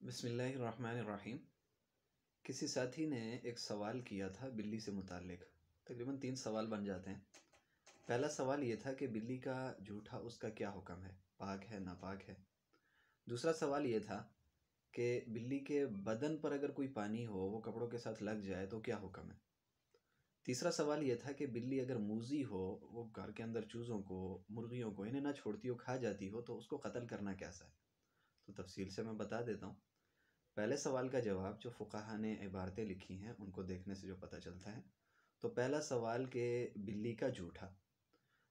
بسم اللہ الرحمن الرحیم۔ کسی ساتھی نے ایک سوال کیا تھا بلی سے متعلق۔ تقریباً 3 سوال بن جاتے ہیں۔ پہلا سوال یہ تھا کہ بلی کا جھوٹا اس کا کیا حکم ہے، پاک ہے ناپاک ہے۔ دوسرا سوال یہ تھا کہ بلی کے بدن پر اگر کوئی پانی ہو، وہ کپڑوں کے ساتھ لگ جائے تو کیا حکم ہے۔ تیسرا سوال یہ تھا کہ بلی اگر موذی ہو، وہ گھر کے اندر چوزوں کو، مرغیوں کو انہیں نہ چھوڑتی ہو، کھا جاتی ہو، تو اس کو قتل کرنا کیسا ہے۔ تو تفصیل سے میں بتا دیتا ہوں۔ پہلے سوال کا جواب جو فقہا نے عبارتیں لکھی ہیں ان کو دیکھنے سے جو پتہ چلتا ہے، تو پہلا سوال کہ بلی کا جھوٹا،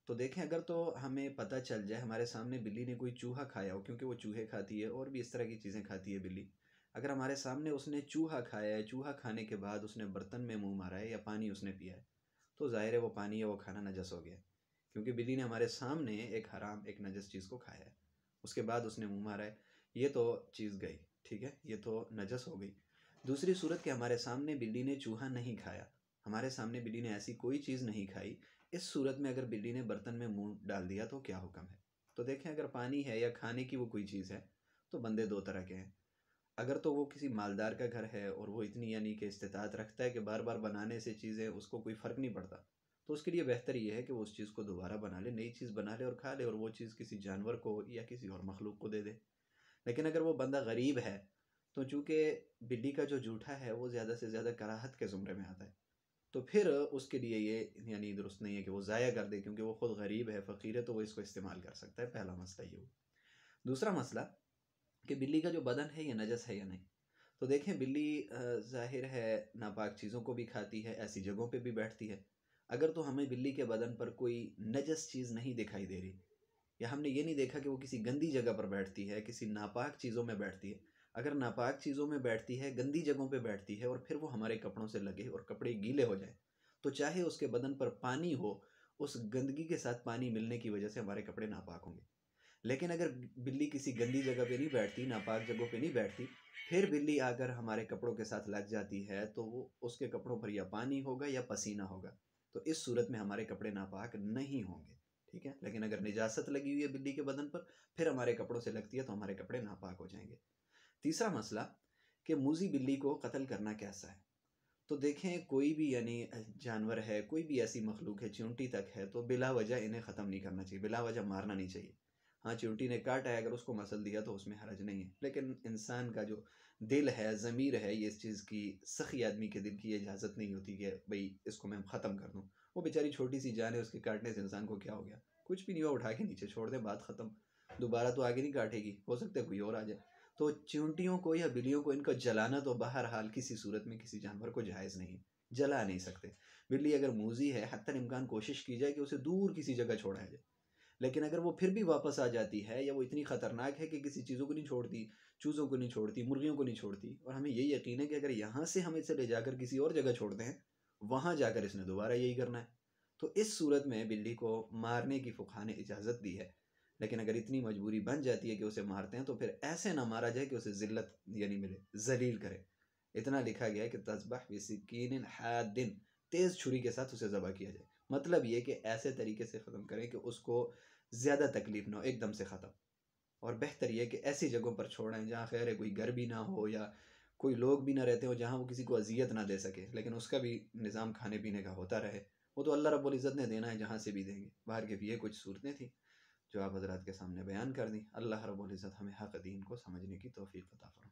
تو دیکھیں اگر تو ہمیں پتہ چل جائے ہمارے سامنے بلی نے کوئی چوہا کھایا ہو، کیونکہ وہ چوہے کھاتی ہے اور بھی اس طرح کی چیزیں کھاتی ہے بلی، اگر ہمارے سامنے اس نے چوہا کھایا ہے، چوہا کھانے کے بعد اس نے برتن میں منہ مارا ہے یا پانی اس نے پیا ہے، تو ظاہر ہے وہ پانی یا وہ کھانا نجس ہو گیا ہے، کیونکہ بلی نے ہمارے سامنے ایک حرام ایک نجس چیز کو کھایا ہے، اس کے بعد اس نے منہ مارا ہے، یہ تو چیز گئی، ٹھیک ہے، یہ تو نجس ہو گئی۔ دوسری صورت کہ ہمارے سامنے بلی نے چوہا نہیں کھایا، ہمارے سامنے بلی نے ایسی کوئی چیز نہیں کھائی، اس صورت میں اگر بلی نے برتن میں منہ ڈال دیا تو کیا حکم ہے۔ تو دیکھیں اگر پانی ہے یا کھانے کی وہ کوئی چیز ہے تو بندے دو طرح کے ہیں۔ اگر تو وہ کسی مالدار کا گھر ہے اور وہ اتنی یعنی کہ استطاعت رکھتا ہے کہ بار بار بنانے سے چیزیں اس کو کوئی فرق نہیں پڑتا، تو اس کے لیے بہتر یہ ہے کہ وہ اس چیز کو دوبارہ بنا لے، نئی چیز بنا لے اور کھا لے، اور وہ چیز کسی جانور کو یا کسی اور مخلوق کو دے دے۔ لیکن اگر وہ بندہ غریب ہے تو چونکہ بلی کا جو جھوٹا ہے وہ زیادہ سے زیادہ کراہت کے زمرے میں آتا ہے، تو پھر اس کے لیے یہ یعنی درست نہیں ہے کہ وہ ضائع کر دے، کیونکہ وہ خود غریب ہے، فقیر ہے، تو وہ اس کو استعمال کر سکتا ہے۔ پہلا مسئلہ یہ ہو۔ دوسرا مسئلہ کہ بلی کا جو بدن ہے یہ نجس ہے یا نہیں۔ تو دیکھیں بلی ظاہر ہے ناپاک چیزوں کو بھی کھاتی ہے، ایسی جگہوں پہ بھی بیٹھتی ہے۔ اگر تو ہمیں بلی کے بدن پر کوئی نجس چیز نہیں دکھائی دے رہی، یا ہم نے یہ نہیں دیکھا کہ وہ کسی گندی جگہ پر بیٹھتی ہے، کسی ناپاک چیزوں میں بیٹھتی ہے، اگر ناپاک چیزوں میں بیٹھتی ہے، گندی جگہوں پہ بیٹھتی ہے اور پھر وہ ہمارے کپڑوں سے لگے اور کپڑے گیلے ہو جائیں، تو چاہے اس کے بدن پر پانی ہو، اس گندگی کے ساتھ پانی ملنے کی وجہ سے ہمارے کپڑے ناپاک ہوں گے۔ لیکن اگر بلی کسی گندی جگہ پہ نہیں بیٹھتی، ناپاک جگہوں پہ نہیں بیٹھتی، پھر بلی آ کر ہمارے کپڑوں کے ساتھ لگ جاتی ہے، تو وہ اس کے کپڑوں پر یا پانی ہوگا یا پسینہ ہوگا، تو اس صورت میں ہمارے کپڑے ناپاک نہیں ہوں گے، ٹھیک ہے۔ لیکن اگر نجاست لگی ہوئی ہے بلی کے بدن پر، پھر ہمارے کپڑوں سے لگتی ہے تو ہمارے کپڑے ناپاک ہو جائیں گے۔ تیسرا مسئلہ کہ موذی بلی کو قتل کرنا کیسا ہے۔ تو دیکھیں کوئی بھی یعنی جانور ہے، کوئی بھی ایسی مخلوق ہے، چیونٹی تک ہے، تو بلا وجہ انہیں ختم نہیں کرنا چاہیے، بلا وجہ مارنا نہیں چاہیے۔ ہاں چیونٹی نے کاٹا ہے، اگر اس کو مسل دیا تو اس میں حرج نہیں ہے، لیکن انسان کا جو دل ہے، ضمیر ہے، یہ اس چیز کی سخی آدمی کے دل کی یہ اجازت نہیں ہوتی کہ بھئی اس کو میں ختم کر دوں۔ وہ بیچاری چھوٹی سی جان ہے، اس کے کاٹنے سے انسان کو کیا ہو گیا، کچھ بھی نہیں ہوا، اٹھا کے نیچے چھوڑ دیں، بات ختم، دوبارہ تو آگے نہیں کاٹے گی، ہو سکتا ہے کوئی اور آ جائے۔ تو چیونٹیوں کو یا بلیوں کو ان کو جلانا تو بہرحال کسی صورت میں کسی جانور کو جائز نہیں، جلا نہیں سکتے۔ بلی اگر موذی ہے، حتی امکان کوشش کی جائے کہ اسے دور کسی جگہ چھوڑا جائے، لیکن اگر وہ پھر بھی واپس آ جاتی ہے یا وہ اتنی خطرناک ہے کہ کسی چیزوں کو نہیں چھوڑتی، چوزوں کو نہیں چھوڑتی، مرغیوں کو نہیں چھوڑتی، اور ہمیں یہ یقین ہے کہ اگر یہاں سے ہم اسے لے جا کر کسی اور جگہ چھوڑتے ہیں، وہاں جا کر اس نے دوبارہ یہی کرنا ہے، تو اس صورت میں بلی کو مارنے کی فقہا نے اجازت دی ہے۔ لیکن اگر اتنی مجبوری بن جاتی ہے کہ اسے مارتے ہیں تو پھر ایسے نہ مارا جائے کہ اسے ذلت یعنی ملے، ذلیل کرے۔ اتنا لکھا گیا ہے کہ تذبح بسکین حاد، تیز چھری کے ساتھ اسے ذبح کیا جائے، مطلب یہ کہ ایسے طریقے سے ختم کریں کہ اس کو زیادہ تکلیف نہ ہو، ایک دم سے ختم۔ اور بہتر یہ کہ ایسی جگہوں پر چھوڑیں جہاں خیر ہے کوئی گھر بھی نہ ہو یا کوئی لوگ بھی نہ رہتے ہو، جہاں وہ کسی کو اذیت نہ دے سکے، لیکن اس کا بھی نظام کھانے پینے کا ہوتا رہے، وہ تو اللہ رب العزت نے دینا ہے، جہاں سے بھی دیں گے۔ باہر کے بھی یہ کچھ صورتیں تھیں جو آپ حضرات کے سامنے بیان کر دیں۔ اللہ رب العزت ہمیں حق دین کو سمجھنے کی توفیق عطا فرمائے۔